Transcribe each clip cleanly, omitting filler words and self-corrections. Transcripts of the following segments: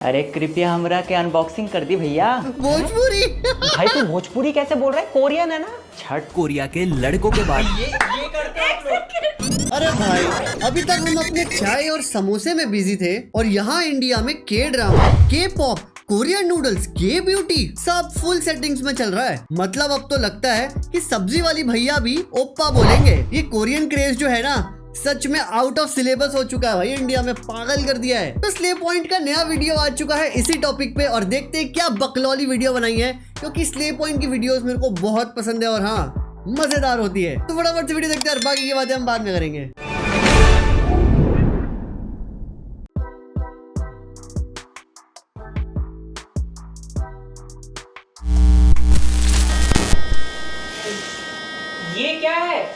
अरे कृपया हमरा के अनबॉक्सिंग कर दी भैया। भोजपुरी भाई तू भोजपुरी कैसे बोल रहा है? कोरियन है ना। छठ कोरिया के लड़कों के बाद ये करते हैं आप लोग। अरे भाई अभी तक हम अपने चाय और समोसे में बिजी थे और यहाँ इंडिया में के ड्रामा, के पॉप, कोरियन नूडल्स, के ब्यूटी सब फुल सेटिंग्स में चल रहा है। मतलब अब तो लगता है कि सब्जी वाली भैया भी ओप्पा बोलेंगे। ये कोरियन क्रेज जो है ना सच में आउट ऑफ सिलेबस हो चुका है भाई, इंडिया में पागल कर दिया है। तो स्ले पॉइंट का नया वीडियो आ चुका है इसी टॉपिक पे और देखते हैं क्या बकलौली वीडियो बनाई है, क्योंकि स्ले पॉइंट की वीडियोस मेरे को बहुत पसंद है और हाँ मजेदार होती है। तो फटाफट से वीडियो देखते हैं और बाकी की बातें हम बाद में करेंगे। ये क्या है?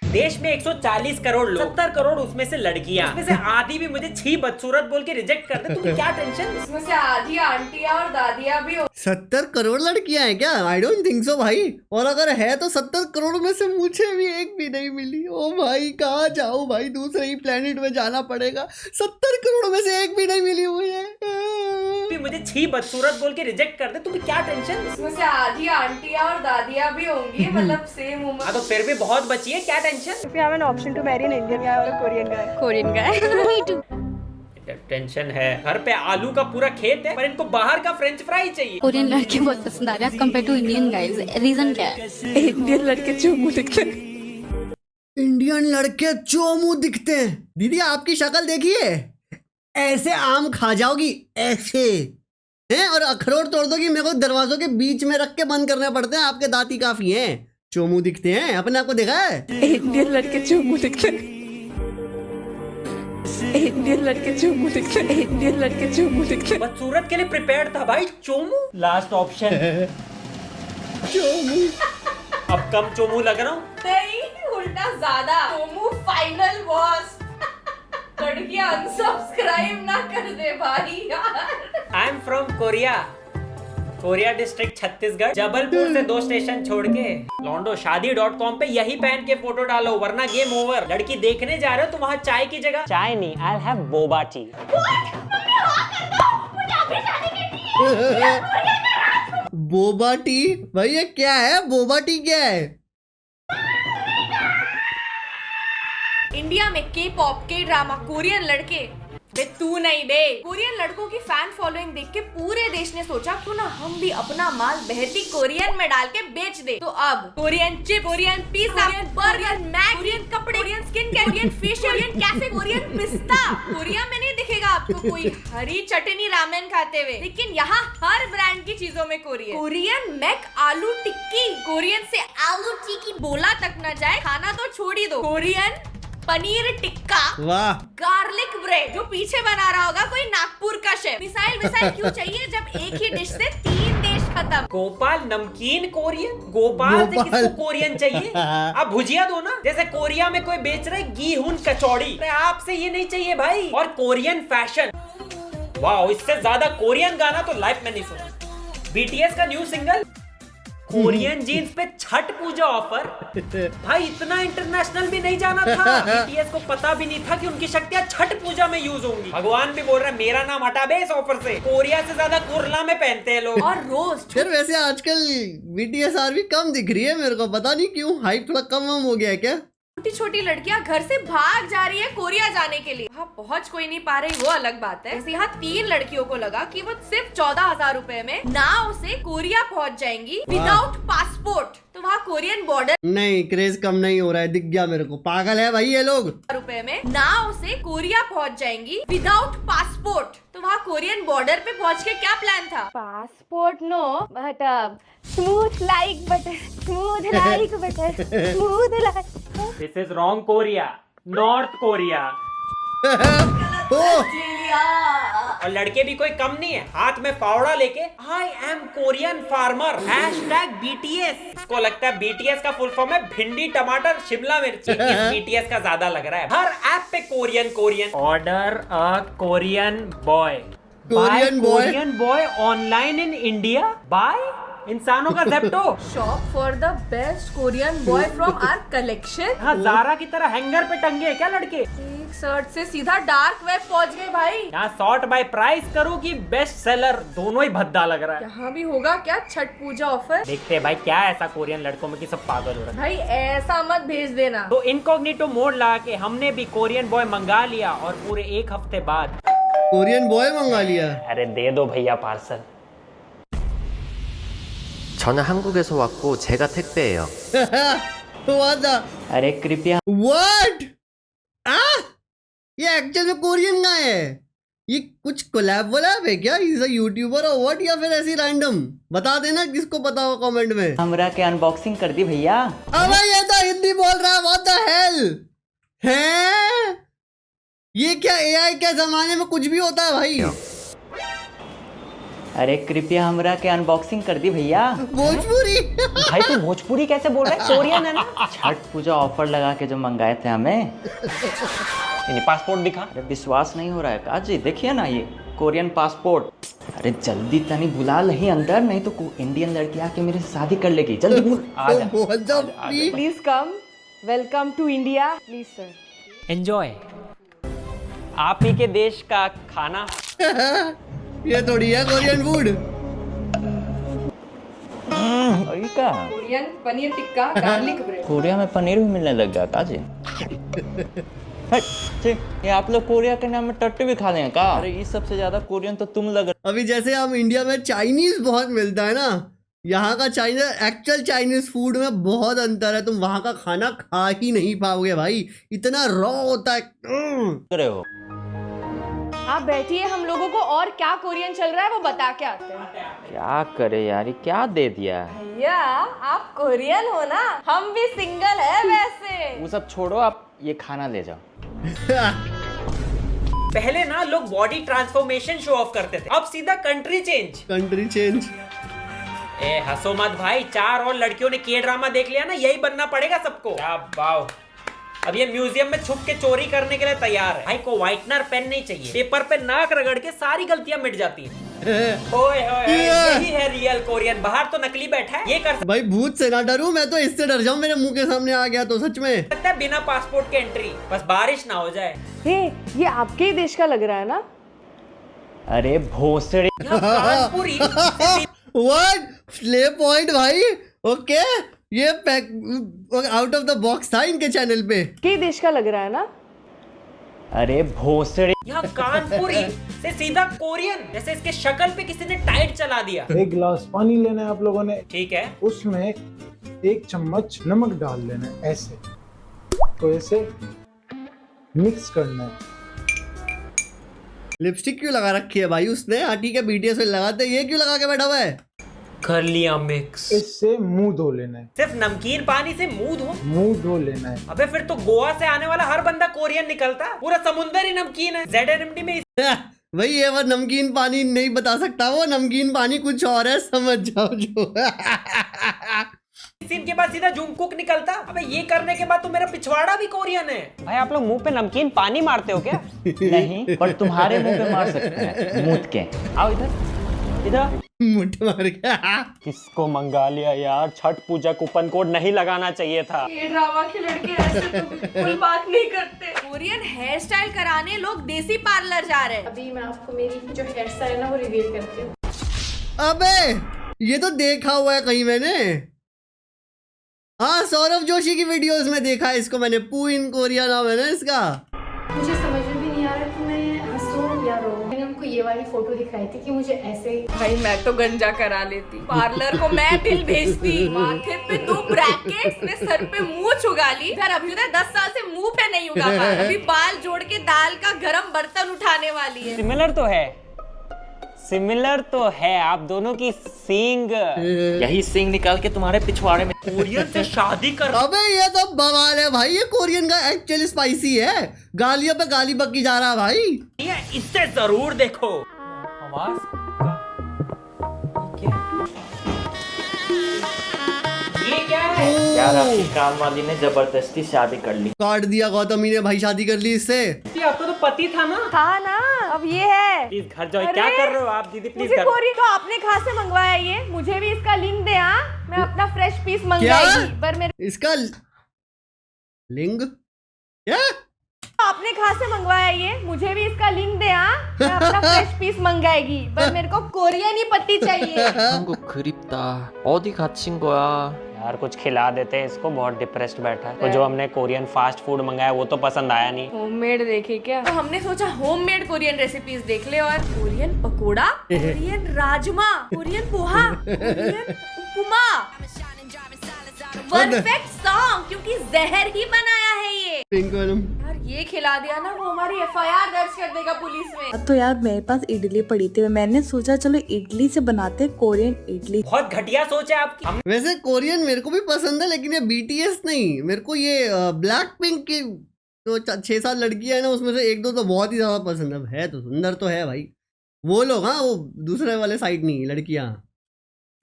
देश में 140 करोड़ लोग, 70 करोड़ उसमें से लड़कियां, उसमें से आधी भी मुझे छी बदसूरत बोल के रिजेक्ट कर दे। तुम्हें क्या टेंशन? उसमें से आधी आंटियां और दादियां भी हो। 70 करोड़ लड़कियां हैं क्या? आई डोंट थिंक सो भाई। और अगर है तो 70 करोड़ में से मुझे भी एक भी नहीं मिली। ओ भाई कहाँ जाऊँ भाई, दूसरे ही प्लेनेट में जाना पड़ेगा। 70 करोड़ में से एक भी नहीं मिली मुझे छी बदसूरत बोल के रिजेक्ट कर दे। तुम्हें क्या टेंशन? उसमें से आधी आंटियां और दादियां भी होंगी, मतलब सेम उम्र। हाँ तो फिर भी बहुत बची है, क्या tension? If you have an option to marry an Indian guy or a Korean guy? Korean guy. Me too. Tension है, घर पे आलू का पूरा खेत है पर इनको बाहर का फ्रेंच फ्राई चाहिए। कोरियन लड़के बहुत पसंद आ रहे हैं compare to Indian guys. Reason क्या है? इंडियन लड़के जो मुंह दिखते हैं। इंडियन लड़के चोमू दिखते हैं। दीदी आपकी शक्ल देखिए, ऐसे आम खा जाओगी ऐसे हैं और अखरोट तोड़ दोगी। मेरे को दरवाजों के बीच में रख के बंद करने पड़ते हैं, आपके दांत ही काफी हैं। चोमू दिखते हैं, अपने आप को देखा है? इंडियन लड़के जो मुंह दिखते हैं। इंडियन लड़के जो मुंह दिखते हैं। इंडियन लड़के जो मुंह दिखते हैं। बदसूरत के लिए प्रिपेयर्ड था भाई। Chomu last option. चोमू अब कम चोमू लग रहा हूँ। नहीं, उल्टा ज्यादा। मुंह फाइनल बॉस। लड़कियां अनसब्सक्राइब ना कर दे भाई यार। I am from Korea, Korea district Chhattisgarh, Jabalpur से 2 स्टेशन छोड़ के। लॉन्डो शादी.com पे यही पहन के फोटो डालो वरना गेम ओवर। लड़की देखने जा रहे हो तो वहाँ चाय की जगह चाय नहीं, I will have boba tea. Boba tea भाई, ये क्या है? बोबा टी क्या है? इंडिया में के पॉप, के ड्रामा, कोरियन लड़के बे तू नहीं बे। कोरियन लड़कों की फैन फॉलोइंग देख के पूरे देश ने सोचा क्यों ना हम भी अपना माल बहती कोरियन में डाल के बेच दे। तो अब Korean chip, Korean pizza, Korean burger, Mac, Korean कपड़े, Korean skin care, Korean facial, Korean cafe, Korean पिस्ता। कोरिया में नहीं दिखेगा आपको कोई हरी चटनी रामेन खाते हुए, लेकिन यहाँ हर ब्रांड की चीजों में कोरियन। कोरियन मैक आलू टिक्की, कोरियन से आलू टिक्की बोला तक न जाए, खाना तो छोड़ ही दो। कोरियन पनीर टिक्का, वाह। गार्लिक ब्रेड, जो पीछे बना रहा होगा कोई नागपुर का शेफ। मिसाइल क्यों चाहिए जब एक ही डिश से 3 देश खत्म। गोपाल नमकीन कोरियन, गोपाल से किसको कोरियन चाहिए? आप भुजिया दो ना, जैसे कोरिया में कोई बेच रहा है गेहूं कचौड़ी, आपसे ये नहीं चाहिए भाई। और कोरियन फैशन, वाह, इससे ज्यादा कोरियन गाना तो लाइफ में नहीं सुना। बीटीएस का न्यू सिंगल कोरियन जीन्स पे छठ पूजा ऑफर। भाई इतना इंटरनेशनल भी नहीं जाना था। बीटीएस को पता भी नहीं था कि उनकी शक्तियां छठ पूजा में यूज होंगी। भगवान भी बोल रहे हैं मेरा नाम हटा बे इस ऑफर से। कोरिया से ज्यादा कुर्ला में पहनते हैं लोग। और रोस्ट फिर वैसे आजकल बीटीएस भी कम दिख रही है मेरे को, पता नहीं क्यों। हाइप थोड़ा कम हो गया है क्या? छोटी छोटी लड़कियां घर से भाग जा रही है कोरिया जाने के लिए। वहाँ पहुँच कोई नहीं पा रही वो अलग बात है। जैसे यहाँ 3 लड़कियों को लगा कि वो सिर्फ 14,000 रुपए में नाव से कोरिया पहुँच जाएंगी विदाउट पासपोर्ट। तो वहाँ कोरियन बॉर्डर नहीं, क्रेज कम नहीं हो रहा है, दिख गया मेरे को। पागल है भाई ये लोग। रुपए में नाव से कोरिया पहुँच जाएंगी विदाउट पासपोर्ट। तो वहाँ कोरियन बॉर्डर पे पहुँच के क्या प्लान था? Passport no, but smooth like butter, smooth like butter, smooth like. This is wrong Korea, north Korea. और लड़के भी कोई कम नहीं है, हाथ में फावड़ा लेके I am Korean farmer #BTS। इसको लगता है बीटीएस का फुल फॉर्म है भिंडी टमाटर शिमला मिर्च। बीटीएस का ज्यादा लग रहा है। हर ऐप पे Korean Korean. Order a Korean boy, Korean boy online in India, by इंसानों का Zepto. Shop for the best Korean boy from our collection. हाँ, ज़ारा की तरह हैंगर पे टंगे हैं क्या लड़के? एक शर्ट से सीधा डार्क वेब पहुंच गए भाई। यहाँ सॉर्ट बाय प्राइस करो कि बेस्ट सेलर, दोनों ही भद्दा लग रहा है। यहाँ भी होगा क्या छठ पूजा ऑफर? देखते हैं भाई क्या ऐसा कोरियन लड़कों में कि सब पागल हो रहे हैं। भाई ऐसा मत भेज देना। तो इनकॉग्निटो मोड लगा के हमने भी कोरियन बॉय मंगा लिया और पूरे एक हफ्ते बाद कोरियन बॉय मंगा लिया। अरे दे दो भैया पार्सल। 저는 한국에서 왔고 제가 택배예요. What the? अरे कृपया What? ये एक्चुअल में कोरियन का है? ये कुछ कोलैब वोलैब है क्या? इज अ यूट्यूबर और व्हाट, या फिर ऐसी रैंडम? बता देना किसको पता हो कमेंट में। हमरा के अनबॉक्सिंग कर दी भैया। अबे ये तो हिंदी बोल रहा है, व्हाट द हेल? हैं? ये क्या एआई के जमाने में कुछ भी होता है भाई? अरे कृपया हमरा के अनबॉक्सिंग कर दी भैया। भोजपुरी। भाई तू भोजपुरी कैसे बोल रहा है? कोरियन है ना। छठ पूजा ऑफर लगा के जो मंगाए थे हमें। पासपोर्ट दिखा। अरे विश्वास नहीं हो रहा है काजी, देखिए ना ये कोरियन पासपोर्ट। अरे जल्दी तनी बुला लही अंदर, नहीं तो इंडियन लड़की आके मेरे से शादी कर लेगी। जल्दी बोल। What the freak? Please come, welcome to India. Please sir. Enjoy. आप ही के देश का खाना। ये थोड़ी है कोरियन फूड। वही का Korean paneer tikka garlic bread. Korea में पनीर भी मिलने लग गया काजी। ये आप लोग कोरिया के नाम में टट्टी भी खा लेंगे का? अरे ये सबसे ज्यादा कोरियन तो तुम लग रहे। अभी जैसे हम इंडिया में चाइनीज बहुत मिलता है ना, यहाँ का चाइनीज, एक्चुअल चाइनीज फूड में बहुत अंतर है। तुम वहाँ का खाना खा ही नहीं पाओगे भाई, इतना रॉ होता है। रहे हो आप बैठिए, हम लोगों को और क्या कोरियन चल रहा है वो बता के आते हैं। क्या करे यार, ये क्या दे दिया है? भैया आप कोरियन हो ना, हम भी सिंगल है वैसे। वो सब छोड़ो, आप ये खाना ले जाओ। पहले ना लोग बॉडी ट्रांसफॉर्मेशन शो ऑफ करते थे, अब सीधा कंट्री चेंज। Country change. ए हंसो मत भाई, 4 और लड़कियों ने के ड्रामा देख लिया ना, यही बनना पड़ेगा सबको। क्या वाव। अब ये म्यूजियम में छुप के चोरी करने के लिए तैयार है। भाई को व्हाइटनर पेन नहीं चाहिए, पेपर पे नाक रगड़ के सारी गलतियां मिट जाती हैं। ओए होए, यही है रियल कोरियन, बाहर तो नकली बैठा है। ये कर भाई भूत से ना डरूं, मैं तो इससे डर जाऊं मेरे मुंह के सामने आ गया तो सच में। सकता है बिना पासपोर्ट के एंट्री, बस बारिश ना हो जाए। ये आपके ही देश का लग रहा है ना? अरे भोसड़ी। यहाँ कानपुरी व्हाट? प्ले पॉइंट भाई। ओके, ये आउट ऑफ द बॉक्स था इनके चैनल पे। के देश का लग रहा है ना? अरे भोसड़ी। यहाँ कानपुरी से सीधा कोरियन, जैसे इसके शक्ल पे किसी ने टाइट चला दिया। एक गिलास पानी लेना है आप लोगों ने, ठीक है। उसमें 1 चम्मच नमक डाल लेना है, ऐसे तो ऐसे मिक्स करना है। लिपस्टिक क्यों लगा रखी है भाई उसने? हाँ ठीक है, बीटीएस में लगाते, ये क्यों लगा के बैठा हुआ है? कर लिया मिक्स। इससे मुंह धो लेना है, सिर्फ नमकीन पानी से मुंह धो? मुंह धो लेना है। अबे फिर तो गोवा से आने वाला हर बंदा कोरियन निकलता, पूरा समुंदर ही नमकीन है। ZNMD में भाई ये वो नमकीन पानी नहीं बता सकता, वो नमकीन पानी कुछ और है, समझ जाओ जो। सीन के बाद सीधा जूंगकुक निकलता। अबे ये करने के बाद तो मेरा पिछवाड़ा भी कोरियन है। भाई आप लोग मुंह पे नमकीन पानी मारते हो क्या? नहीं, पर तुम्हारे मुंह पे मार सकते हैं, मूत के। आओ इधर, इधर। मुठ मार गया। किसको मंगा लिया यार, छठ पूजा कूपन कोड नहीं लगाना चाहिए था। ये ड्रामा के लड़के ऐसे तो बिल्कुल बात नहीं करते। कोरियन हेयर स्टाइल कराने लोग देसी पार्लर जा रहे हैं। अभी मैं आपको मेरी जो हेयर स्टाइल है ना वो रिवील करती हूँ। अबे ये तो देखा हुआ है कहीं मैंने। हाँ, सौरभ जोशी की वीडियोस में देखा है इसको मैंने। पू इन कोरिया नाम है ना इसका। मुझे समझ में भी नहीं आ रहा कि मैं हंसूं या रो। मैंने उनको ये वाली फोटो दिखाई थी कि मुझे ऐसे भाई मैं तो गंजा करा लेती, पार्लर को मैं बिल भेजती। माथे पे 2 ब्रैकेट्स ने सर पे मुंह चुगा ली। फिर अभ्युदय 10 साल से मुंह पे नहीं उगा पा, अभी बाल जोड़ के दाल का गरम बर्तन उठाने वाली है। सिमिलर तो है आप दोनों की सींग। यही सिंग निकाल के तुम्हारे पिछवाड़े में। कोरियन से शादी कर। अबे ये तो बवाल है भाई, ये कोरियन का एक्चुअली स्पाइसी है। गालियों पे गाली बकी जा रहा है भाई। ये इससे जरूर देखो। आवाज ये क्या है? यार आपकी काम वाली ने जबरदस्ती शादी कर ली। काट दिया गौतमी ने भाई, शादी कर ली इससे। आपका तो पति था ना? हाँ ना, अब ये है। प्लीज घर जाओ। अरे, क्या कर रहे हो आप दीदी? प्लीज मुझे घर। कोरियन तो आपने कहाँ से मंगवाया ये? मुझे भी इसका लिंक दे। हाँ, मैं अपना फ्रेश पीस क्या मंगवाएगी पर मेरे इसका लिंग क्या? आपने कहाँ से मंगवाया ये? मुझे भी इसका लिंक दे। हाँ, मैं अपना फ्रेश पीस मंगाएगी पर मेरे को कोरियन ही पट्टी चाहिए। 한국 그립다. 어디 갇힌 거야? यार कुछ खिला देते हैं इसको, बहुत डिप्रेस्ड बैठा है। तो जो हमने कोरियन फास्ट फूड मंगाया वो तो पसंद आया नहीं। होममेड देखे क्या? तो हमने सोचा होममेड कोरियन रेसिपीज देख ले। और Korean pakora, Korean rajma, Korean poha, Korean upma. Perfect song, क्योंकि जहर ही बनाया है ये। पिंक वालम यार ये खिला दिया ना, वो हमारी FIR दर्ज कर देगा पुलिस में। तो यार मेरे पास इडली पड़ी थी, मैंने सोचा चलो इडली से बनाते कोरियन इडली। बहुत घटिया सोच है आपकी। वैसे कोरियन मेरे को भी पसंद है, लेकिन ये BTS नहीं, मेरे को ये ब्लैक पिंक की जो 6-7 लड़कियां है ना, उसमें से 1-2 तो बहुत ही ज्यादा पसंद है तो सुंदर तो है भाई वो लोग। हाँ, वो दूसरे वाले साइड नहीं, लड़कियां।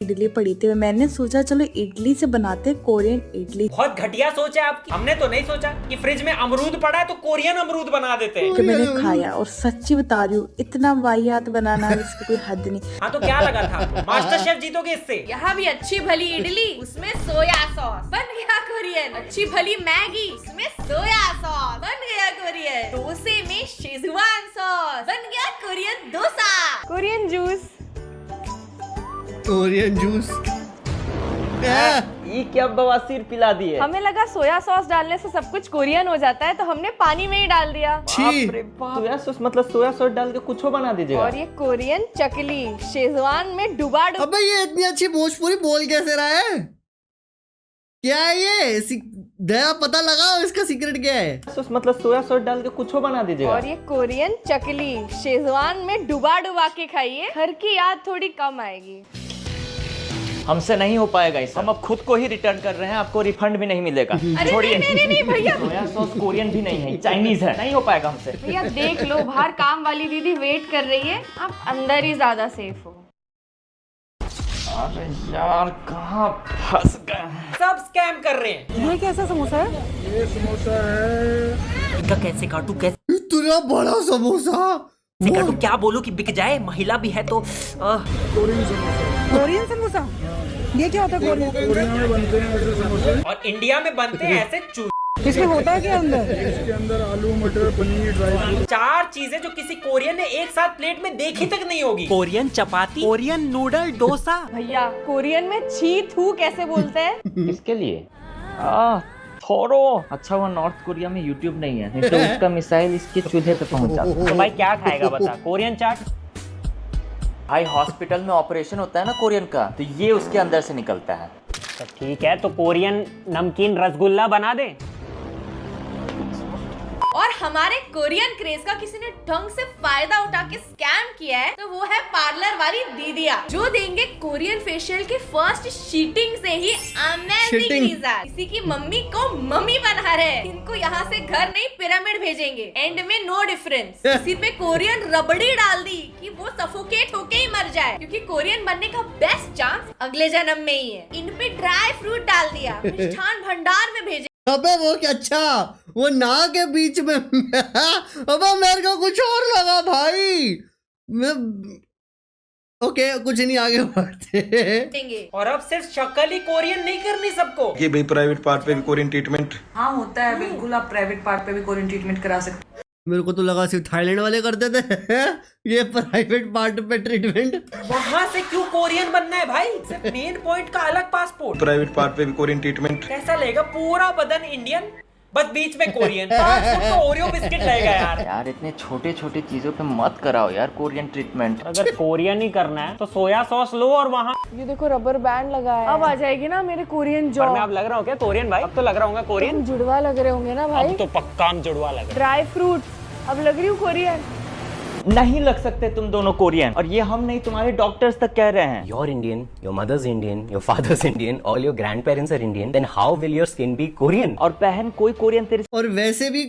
इडली पड़ी थी, मैंने सोचा चलो इडली से बनाते कोरियन इडली। बहुत घटिया सोच है आपकी। हमने तो नहीं सोचा कि फ्रिज में अमरूद पड़ा है तो कोरियन अमरूद बना देते हैं। कि मैंने खाया और सच्ची बता रही हूँ इतना वाहियात बनाना इसकी कोई हद नहीं। हाँ तो क्या लगा था मास्टर शेफ जीतोगे इससे? यहाँ भी अच्छी भली इडली, उसमें सोया सॉस, बन गया कोरियन। अच्छी भली मैगी, उसमें सोया सॉस, बन गया कोरियन। डोसे में शेजवान सॉस, बन गया Korean dosa. Korean juice, Korean juice ये क्या बवासीर पिला दिए। हमें लगा सोया सॉस डालने से सब कुछ कोरियन हो जाता है तो हमने पानी में ही डाल दिया। छी। सोया सॉस मतलब सोया सॉस डाल के कुछ बना दीजिएगा। और ये कोरियन चकली शेजवान में डुबा। अबे ये इतनी अच्छी भोजपुरी बोल कैसे रहा है? क्या है ये? दया पता लगाओ इसका सीक्रेट क्या है। सॉस मतलब सोया सॉस डाल के कुछ बना दीजिएगा। और ये कोरियन चकली शेजवान में डुबा डुबा के खाइए, घर की याद थोड़ी कम आएगी। हमसे नहीं हो पाएगा इस, हम अब खुद को ही रिटर्न कर रहे हैं, आपको रिफंड भी नहीं मिलेगा। अरे छोड़िए। नहीं भैया, सोया सॉस कोरियन भी नहीं है, चाइनीज है, नहीं हो पाएगा हमसे। भैया देख लो, बाहर काम वाली दीदी वेट कर रही है, आप अंदर ही ज्यादा सेफ हो। अरे यार कहाँ फंस गए। सब स्कैम कर रहे हैं। ये कैसा समोसा है? ये समोसा है। इनका कैसे काटू, कैसे इतना बड़ा समोसा काटू, क्या बोलूं कि बिक जाए, महिला भी है तो। कोरियन समोसा ये क्या होता है? कोरिया में बनते हैं ऐसे समोसे। और इंडिया में बनते हैं ऐसे चू। इसमें होता है क्या अंदर? इसके अंदर आलू, मटर, पनीर, ड्राई फ्रूट। 4 चीजें जो किसी कोरियन ने एक साथ प्लेट में देखी तक नहीं होगी। कोरियन चपाती, कोरियन नूडल, डोसा। भैया कोरियन में छी थू कैसे बोलते हैं? किसके लिए? थोरो। अच्छा हुआ नॉर्थ कोरिया में यूट्यूब नहीं है, नहीं तो उसका मिसाइल इसके चूल्हे पे पहुंच जाता। तो भाई क्या खाएगा बता? कोरियन चाट। भाई हॉस्पिटल में ऑपरेशन होता है ना कोरियन का, तो ये उसके अंदर से निकलता है। तो ठीक है, तो कोरियन नमकीन रसगुल्ला बना दे। और हमारे कोरियन क्रेज का किसी ने ढंग से फायदा उठा के स्कैम किया है, तो वो है पार्लर वाली दीदिया, जो देंगे कोरियन फेशियल के फर्स्ट शीटिंग से ही अमेजिंग रिजल्ट। किसी की मम्मी को मम्मी बना रहे हैं, इनको यहाँ से घर नहीं पिरामिड भेजेंगे। एंड में नो डिफरेंस। किसी पे कोरियन रबड़ी डाल दी कि वो सफोकेट होके ही मर जाए, क्योंकि कोरियन बनने का बेस्ट चांस अगले जन्म में ही है। इन पे ड्राई फ्रूट डाल दिया, मिष्ठान भंडार में भेजे। अबे वो क्या? अच्छा वो ना के बीच में अबे मेरे को कुछ और लगा भाई। मैं ओके कुछ नहीं, आगे बढ़ते। और अब सिर्फ शक्ल ही कोरियन नहीं करनी सबको। ये भाई प्राइवेट पार्ट पे भी कोरियन ट्रीटमेंट। हाँ होता है बिल्कुल, आप प्राइवेट पार्ट पे भी कोरियन ट्रीटमेंट करा सकते। मेरे को तो लगा सिर्फ थाईलैंड वाले करते थे ये प्राइवेट पार्ट पे ट्रीटमेंट। वहाँ से क्यों कोरियन बनना है भाई? सिर्फ मेन पॉइंट का अलग पासपोर्ट। प्राइवेट पार्ट पे भी कोरियन ट्रीटमेंट। कैसा लेगा? पूरा बदन इंडियन, बस बीच में कोरियन। 5 फुट का ओरियो बिस्किट लगेगा यार। यार इतने छोटे छोटे चीजों पे मत कराओ यार कोरियन ट्रीटमेंट। अगर कोरियन ही करना है तो सोया सॉस लो और वहाँ। ये देखो रबर बैंड लगा है, अब आ जाएगी ना मेरे कोरियन पर मैं जॉब। अब लग रहा हूँ क्या कोरियन भाई? अब तो लग रहा हूँ कोरियन। जुड़वा लग रहे होंगे ना भाई? अब तो पक्का हम जुड़वा लग रहे। ड्राई फ्रूट अब लग रही हूँ कोरियन। नहीं लग सकते तुम दोनों कोरियन, और ये हम नहीं तुम्हारे डॉक्टर्स तक कह रहे हैं। You're Indian, your mother's Indian, your father's Indian, all your grandparents are Indian. Then how will your skin be Korean? और बहन कोई कोरियन तेरे और वैसे भी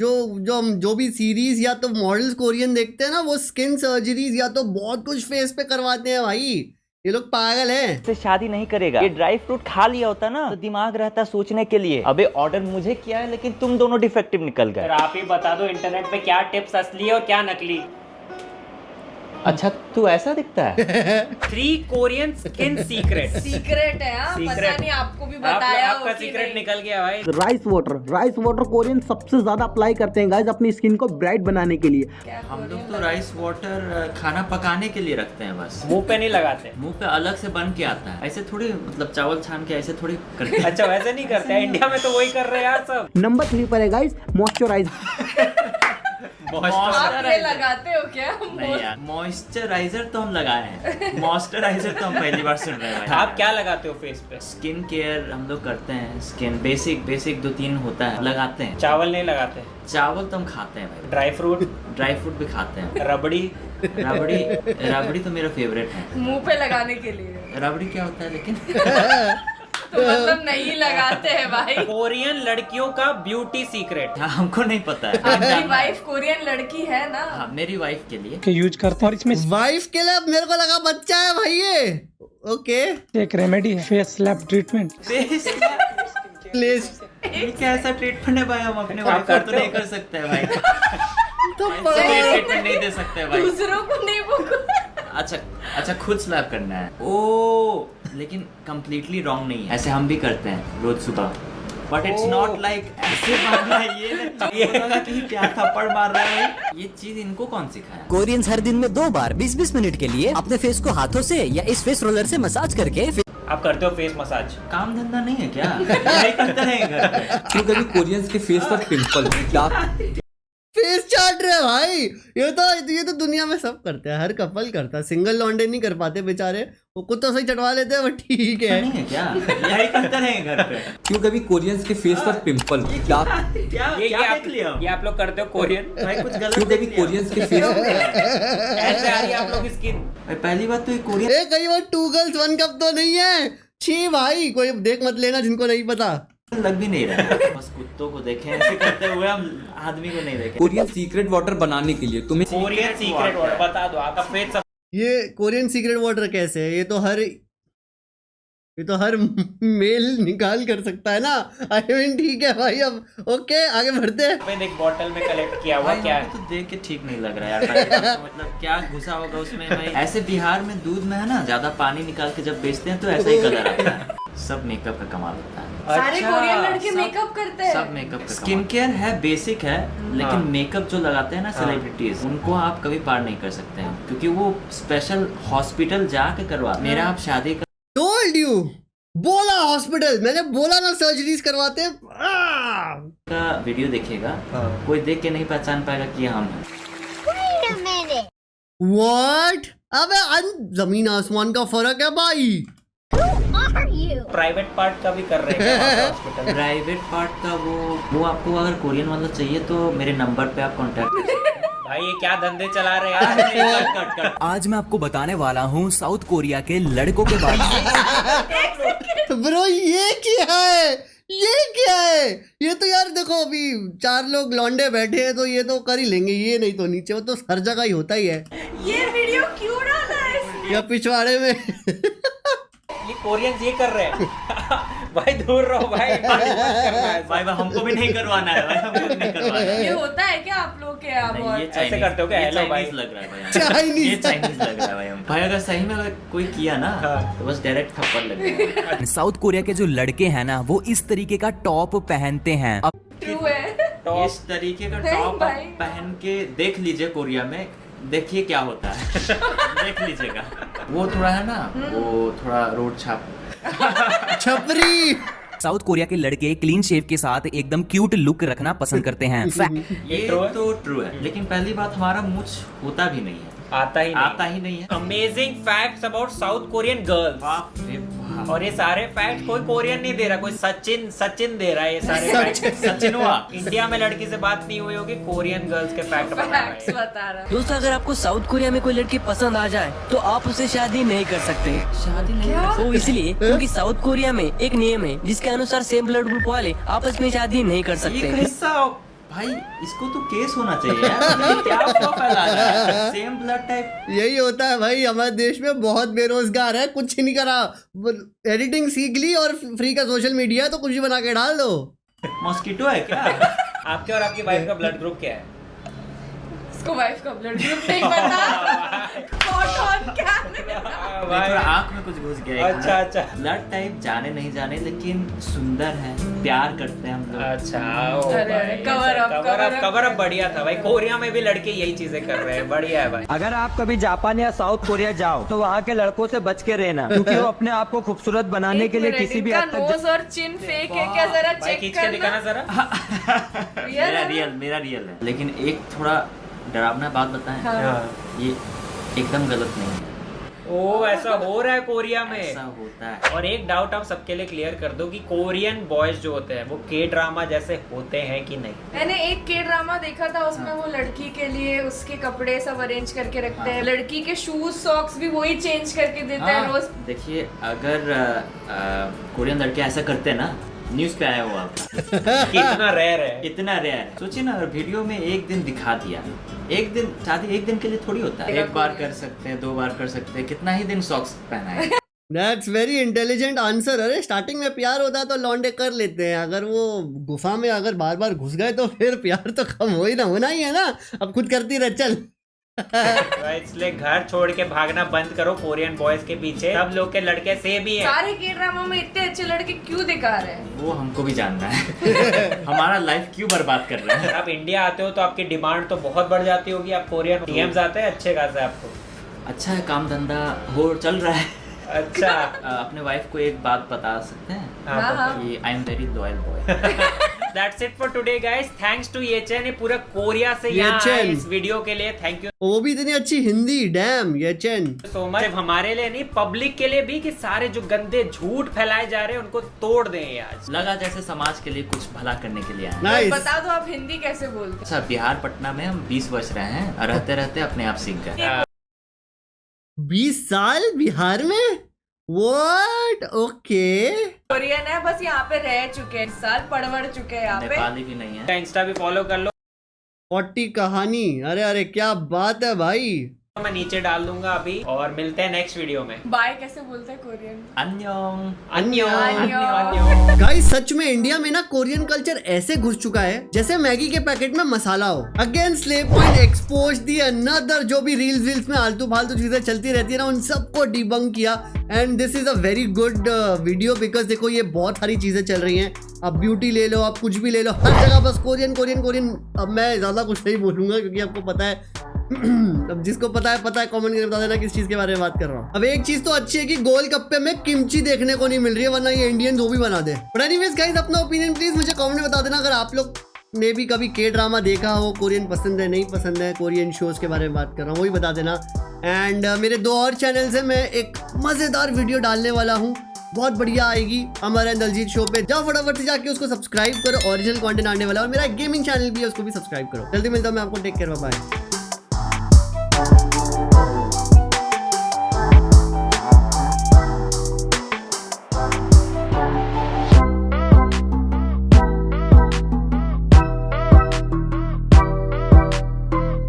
जो भी सीरीज या तो मॉडल्स कोरियन देखते हैं ना, वो स्किन सर्जरीज या तो बहुत कुछ फेस पे करवाते हैं भाई। ये लोग पागल हैं। से शादी नहीं करेगा। ये ड्राई फ्रूट खा लिया होता ना तो दिमाग रहता सोचने के लिए। अबे ऑर्डर मुझे किया है लेकिन तुम दोनों डिफेक्टिव निकल गए। आप ही बता दो इंटरनेट पे क्या टिप्स असली है और क्या नकली। अच्छा तू ऐसा दिखता है। 3 कोरियन स्किन सीक्रेट। सीक्रेट है हाँ, पता नहीं आपको भी बताया आपका सीक्रेट निकल गया भाई। राइस वाटर कोरियन सबसे ज्यादा अप्लाई करते हैं गाइस अपनी स्किन को ब्राइट बनाने के लिए। हम लोग तो राइस वाटर खाना पकाने के लिए रखते हैं बस। मुंह पे नहीं लगाते। मुंह पे अलग से बन के आता है। ऐसे थोड़ी मतलब चावल छान के ऐसे थोड़ी करते हैं। अच्छा वैसे नहीं करते हैं, इंडिया में तो वही कर रहे हैं यार सब। नंबर 3 पर है गाइस मॉइस्चराइज। आप ये लगाते हो क्या? नहीं यार मॉइस्चराइजर तो हम लगाए हैं, मॉइस्चराइजर तो हम पहली बार सुन रहे हैं भाई। आप क्या लगाते हो फेस पे? स्किन केयर हम लोग करते हैं। स्किन बेसिक 2-3 होता है लगाते हैं। चावल नहीं लगाते? चावल तो हम खाते हैं भाई। ड्राई फ्रूट भी खाते हैं। रबड़ी तो मेरा फेवरेट है। मुंह पे लगाने के लिए रबड़ी क्या होता है लेकिन तो मतलब नहीं लगाते हैं भाई। कोरियन लड़कियों का ब्यूटी सीक्रेट। हाँ, हमको नहीं पता है। आपकी वाइफ कोरियन लड़की है ना? हाँ, मेरी वाइफ के लिए यूज करते हैं और इसमें वाइफ के लिए मेरे को लगा बच्चा है भाई ये। ओके एक रेमेडी है फेस स्लैप ट्रीटमेंट। प्लीज ये कैसा ट्रीटमेंट है भाई? हम अपने वाइफ को तो नहीं कर सकते हैं भाई। तो ट्रीटमेंट नहीं दे सकते भाई। दूसरों को नहीं बोलो। अच्छा खुद स्लैप करना है। ओ लेकिन कंप्लीटली रॉन्ग नहीं है। ऐसे हम भी करते हैं रोज सुबह। बट इट्स नॉट लाइक ऐसे मारना है। ये लगा कि क्या थप्पड़ मार रहा है भाई। ये चीज इनको कौन सिखाया? कोरियंस हर दिन में 2 बार 20-20 मिनट के लिए अपने फेस को हाथों से या इस फेस रोलर से मसाज करके आप करते हो फेस मसाज? काम धंधा नहीं है क्या? यही करते हैं घर पे। क्यों कभी कोरियंस के फेस पर पिंपल फेस चाट रहे भाई। ये तो दुनिया में सब करते हैं, हर कपल करता है। सिंगल लॉन्डे नहीं कर पाते बेचारे, वो कुत्तों से ही चटवा लेते हैं। वो ठीक है नहीं है क्या? यही करते हैं घर पे। क्यों कभी कोरियंस के फेस पर पिंपल ये आप लोग करते हो कोरियन? भाई कुछ गलत क्यों कभी कोरियंस के फेस ऐसे आ रही है आप लोग की स्किन। पहली बात तो ये कोरियन कई बार 2 गर्ल्स 1 कप तो नहीं है। छी भाई कोई देख मत लेना जिनको नहीं पता। लग भी नहीं रहा। बस कुत्तों को देखें ऐसे करते हुए, हम आदमी को नहीं देखें। कोरियन सीक्रेट वाटर बनाने के लिए तुम्हें कोरियन सीक्रेट वाटर बता दो आपका फेस। ये कोरियन सीक्रेट वाटर कैसे है? ये तो हर मेल निकाल कर सकता है ना। आई मीन ठीक है भाई। अब ओके आगे बढ़ते हैं। मैंने एक बॉटल में कलेक्ट किया हुआ क्या है? तो देख के ठीक नहीं लग रहा है यार। मतलब क्या घुसा होगा उसमें भाई? ऐसे बिहार में दूध में है ना ज्यादा पानी निकाल के जब बेचते हैं तो ऐसा ही कलर आता है। सब मेकअप का कमाल होता है। सारे कोरियन लड़के मेकअप करते हैं। सब मेकअप का स्किन केयर है, बेसिक है, लेकिन मेकअप जो लगाते हैं ना सेलिब्रिटीज, उनको आप कभी पार नहीं कर सकते हैं क्योंकि वो स्पेशल हॉस्पिटल जाके करवा। मेरा आप शादी टोल्ड यू, बोला हॉस्पिटल, मैंने बोला ना सर्जरीज करवाते हैं। का वीडियो देखिएगा, कोई देख के नहीं पहचान पाएगा कि हम हैं। व्हाट? अबे जमीन आसमान का फर्क है भाई। प्राइवेट पार्ट का भी कर रहे हैं हॉस्पिटल। प्राइवेट पार्ट का वो आपको अगर कोरियन वाला चाहिए तो मेरे नंबर पे आप कांटेक्ट भाई ये क्या धंधे चला रहे हैं कट। आज मैं आपको बताने वाला हूँ साउथ कोरिया के लड़कों के बारे में। ब्रो ये क्या है? ये तो यार देखो अभी 4 लोग लौंडे बैठे हैं तो ये तो कर ही लेंगे। ये नहीं तो नीचे, वो तो हर जगह ही होता ही है। ये वीडियो क्यों डाला है इसने? या पिछवाड़े में ये कोरियंस ये कर रहे हैं। भाई दूर रहो भाई। भाई हमको भी नहीं करवाना है भाई, हमको भी नहीं करवाना है। ये होता है क्या आप लोग के यहाँ बहुत? ऐसे करते हो क्या? हेलो भाई लग रहा है भाई, ये चाइनीज लग रहा है भाई। भाई अगर सही में अगर कोई किया ना तो बस डायरेक्ट थप्पड़ लगेगा। साउथ कोरिया के जो लड़के हैं ना वो इस तरीके का टॉप पहनते हैं। ट्रू है। इस तरीके का टॉप पहन के देख लीजिए कोरिया में, देखिए क्या होता है। देख लीजिएगा। वो थोड़ा है ना, वो थोड़ा रोड छपरी। साउथ कोरिया के लड़के क्लीन शेव के साथ एकदम क्यूट लुक रखना पसंद करते हैं। ये तो ट्रू है, लेकिन पहली बात हमारा मूंछ होता भी नहीं है, आता ही नहीं है। Amazing facts about south Korean girls. और ये सारे फैक्ट कोई कोरियन नहीं दे रहा, कोई सचिन दे रहा है ये सारे फैक्ट। सचिन हुआ इंडिया में लड़की से बात नहीं हुई होगी, कोरियन गर्ल्स के फैक्ट बता रहा। दोस्तों अगर आपको साउथ कोरिया में कोई लड़की पसंद आ जाए तो आप उससे शादी नहीं कर सकते। शादी नहीं वो इसलिए क्योंकि साउथ कोरिया में एक नियम है जिसके अनुसार सेम ब्लड ग्रुप वाले आपस में शादी नहीं कर सकते। भाई इसको तो केस होना चाहिए यार। ये क्या अफवाह फैला रहा है? Same blood type. यही होता है भाई, हमारे देश में बहुत बेरोजगार है, कुछ नहीं करा, एडिटिंग सीख ली और फ्री का सोशल मीडिया है तो कुछ भी बना के डाल दो। मॉस्किटो है क्या? आपके और आपकी वाइफ का ब्लड ग्रुप क्या है? इसको वाइफ का ब्लड ग्रुप नहीं पता। थोड़ा आँख में कुछ घुस गया। अच्छा अच्छा। ब्लड टाइप जाने नहीं जाने, लेकिन सुंदर है, प्यार करते हैं हम लोग। अच्छा कवर अप बढ़िया था भाई। कोरिया में भी लड़के यही चीजें कर रहे हैं, बढ़िया है भाई। अगर आप कभी जापान या साउथ कोरिया जाओ तो वहाँ के लड़कों से बच के रहना, क्योंकि वो अपने आप को खूबसूरत बनाने के लिए किसी भी हद तक नोज और चिन फेक है क्या, जरा भाई चेक खींच के दिखाना जरा। मेरा रियल है। लेकिन एक थोड़ा डरावना बात बताएं। हाँ। ये एकदम गलत नहीं है। ओ ऐसा हो रहा है कोरिया में? ऐसा होता है। और एक डाउट आप सबके लिए क्लियर कर दो कि कोरियन बॉयज जो होते हैं वो के ड्रामा जैसे होते हैं कि नहीं? मैंने एक के ड्रामा देखा था, उसमें वो लड़की के लिए उसके कपड़े सब अरेंज करके रखते हैं, लड़की के शूज सॉक्स भी वही चेंज करके देते हैं रोज। देखिए अगर कोरियन लड़के ऐसा करते हैं ना, न्यूज पे आया हुआ आप। कितना रेयर है, इतना रेयर है। सोचिए ना, अगर वीडियो में एक दिन दिखा दिया, एक दिन शादी एक दिन के लिए थोड़ी होता है। एक बार कर सकते हैं, 2 बार कर सकते हैं, कितना ही दिन सॉक्स पहना है। That's very intelligent answer। अरे स्टार्टिंग में प्यार होता है तो लौंडे कर लेते हैं, अगर वो गुफा में अगर बार बार घुस गए तो फिर प्यार तो कम हो ही ना, होना ही है ना। अब खुद करती रह चल। इसलिए घर छोड़ के भागना बंद करो कोरियन बॉयज के पीछे। सब लोग के लड़के सेम ही हैं। सारे के ड्रामा में इतने अच्छे लड़के क्यों दिखा रहे हैं? वो हमको भी जानना है। हमारा लाइफ क्यों बर्बाद कर रहे हैं? आप इंडिया आते हो तो आपकी डिमांड तो बहुत बढ़ जाती होगी। आप कोरियन डीएम्स आते हैं अच्छे खासे आपको? अच्छा है, काम धंधा हो चल रहा है। अच्छा। अपने वाइफ को एक बात बता सकते हैं कि I am very loyal boy. That's it for today guys. Thanks to येचन, ये पूरा कोरिया से यहाँ आए इस वीडियो के लिए। Thank you. वो भी इतनी अच्छी हिंदी, डैम येचन। So much. सिर्फ हमारे लिए नहीं, पब्लिक के लिए भी, कि सारे जो गंदे झूठ फैलाए जा रहे हैं उनको तोड़ दें आज। लगा जैसे समाज के लिए कुछ भला करने के लिए आए। Nice। बता दो आप हिंदी कैसे बोलते हैं? अच्छा, बिहार पटना में हम 20 वर्ष रहे हैं, रहते रहते अपने आप सीख गए। 20 साल बिहार में? What? ओके। कोरियन है, बस यहाँ पे रह चुके हैं, साल पढ़ चुके हैं यहाँ पे। नेपाली भी नहीं है। इंस्टा भी फॉलो कर लो। 40 कहानी, अरे अरे क्या बात है भाई। मैं नीचे डाल दूंगा अभी, और मिलते हैं नेक्स्ट वीडियो में। बाय कैसे बोलते हैं कोरियन? अन्योंग। अन्योंग। गाइस सच में इंडिया में ना कोरियन कल्चर ऐसे घुस चुका है जैसे मैगी के पैकेट में मसाला हो। Again slave point expose the another, जो भी रील्स में आलतू फालतू चीजें चलती रहती है ना, उन सबको डिबंक किया। And this is a very good video, because देखो ये बहुत सारी चीजें चल रही हैं। अब ब्यूटी ले लो, आप कुछ भी ले लो, हर जगह बस कोरियन कोरियन कोरियन। अब मैं ज्यादा कुछ नहीं बोलूंगा क्योंकि आपको पता है। अब जिसको पता है कमेंट करके बता देना किस चीज के बारे में बात कर रहा हूँ। अब एक चीज तो अच्छी है कि गोल गप्पे में किमची देखने को नहीं मिल रही है, वरना ये इंडियन वो भी बना दे। बट एनीवेज गाइस, अपना ओपिनियन प्लीज मुझे कमेंट में बता देना। अगर आप लोग ने भी कभी के ड्रामा देखा हो, कोरियन पसंद है नहीं पसंद है, कोरियन शोज के बारे में बात कर रहा हूँ, वो भी बता देना। एंड मेरे 2 और चैनल्स है, मैं एक मजेदार वीडियो डालने वाला हूँ, बहुत बढ़िया आएगी अमर एंड दलजीत शो पे। जाओ फटाफट से जाके उसको सब्सक्राइब करो, ओरिजिनल कंटेंट आने वाला है। और मेरा गेमिंग चैनल भी है, उसको भी सब्सक्राइब करो। जल्दी मिलता हूँ मैं आपको, टेक केयर, बाय बाय।